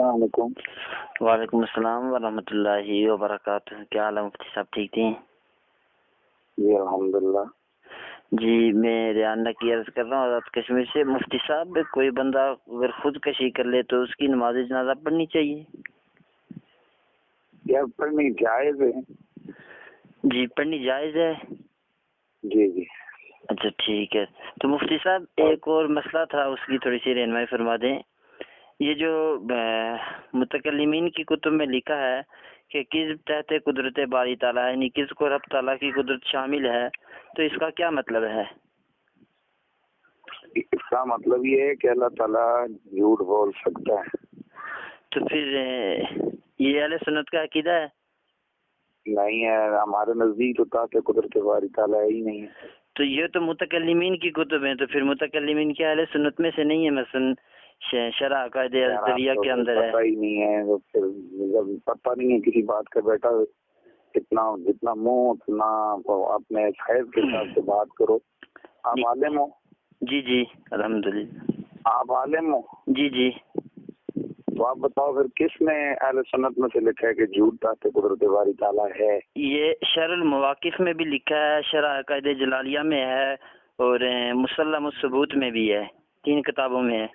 السلام علیکم۔ وعلیکم السلام ورحمۃ اللہ وبرکاتہ۔ کیا حال ہے مفتی صاحب، ٹھیک تھی؟ جی الحمدللہ۔ جی میں ریانہ کی عرض کر رہا ہوں آزاد کشمیر سے۔ مفتی صاحب کوئی بندہ اگر خودکشی کر لے تو اس کی نماز جنازہ پڑھنی چاہیے؟ کیا پڑھنی جائز ہے؟ جی پڑھنی جائز ہے۔ جی جی اچھا ٹھیک ہے۔ تو مفتی صاحب ایک اور مسئلہ تھا، اس کی تھوڑی سی رہنمائی فرما دیں۔ یہ جو متکلمین کی کتب میں لکھا ہے کہ کذب تحت قدرت باری تعالیٰ ہے، یعنی کذب کو رب تعالیٰ کی قدرت شامل ہے، تو اس کا کیا مطلب ہے؟ اس کا مطلب یہ ہے کہ اللہ تعالیٰ جھوٹ بول سکتا ہے۔ تو پھر یہ اہل سنت کا عقیدہ ہے؟ نہیں ہے، ہمارے نزدیک تو تحت قدرت باری تعالیٰ ہی نہیں ہے۔ تو یہ تو متکلمین کی کتب ہیں، تو پھر متکلمین کے اہل سنت میں سے نہیں ہے؟ مثلا شرح عقائد ازدریہ کے اندر ہے۔ پتہ ہی نہیں ہے، تو پھر جب پتہ نہیں ہے کسی بات کا بیٹا، جتنا منہ اتنا اپنے حیض کے حساب سے بات کرو۔ آپ عالم ہو؟ جی جی الحمدللہ۔ آپ عالم ہو؟ جی جی۔ تو آپ بتاؤ پھر کس نے اہل سنت میں سے لکھا ہے کہ جھوٹ تحت قدرت باری تعالیٰ ہے؟ یہ شرح المواقف میں بھی لکھا ہے، شرح عقائد جلالیہ میں ہے، اور مسلم الثبوت میں بھی ہے، 3 کتابوں میں ہے۔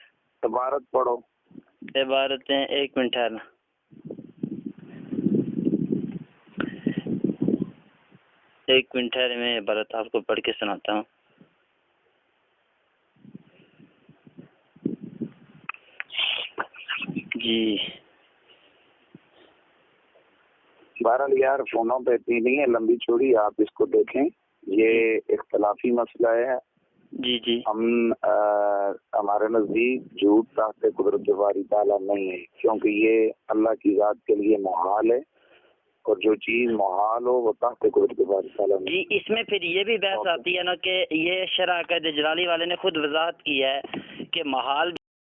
عبارت پڑھو۔ عبارتیں ایک منٹ ٹھہرنا۔ ایک منٹ ٹھہرے، میں عبارت آپ کو پڑھ کے سناتا ہوں۔ جی بہرحال یار فونوں پہ اتنی نہیں ہے، لمبی چوڑی آپ اس کو دیکھیں، یہ اختلافی مسئلہ ہے۔ جی جی۔ ہمارے نزدیک جھوٹ تحت قدرت باری تعالیٰ نہیں ہے، کیونکہ یہ اللہ کی ذات کے لیے محال ہے، اور جو چیز محال ہو وہ تحت قدرت باری تعالیٰ نہیں۔ جی اس میں پھر یہ بھی بحث آتی ہے نا کہ یہ شرح عقائد جلالی والے نے خود وضاحت کی ہے کہ محال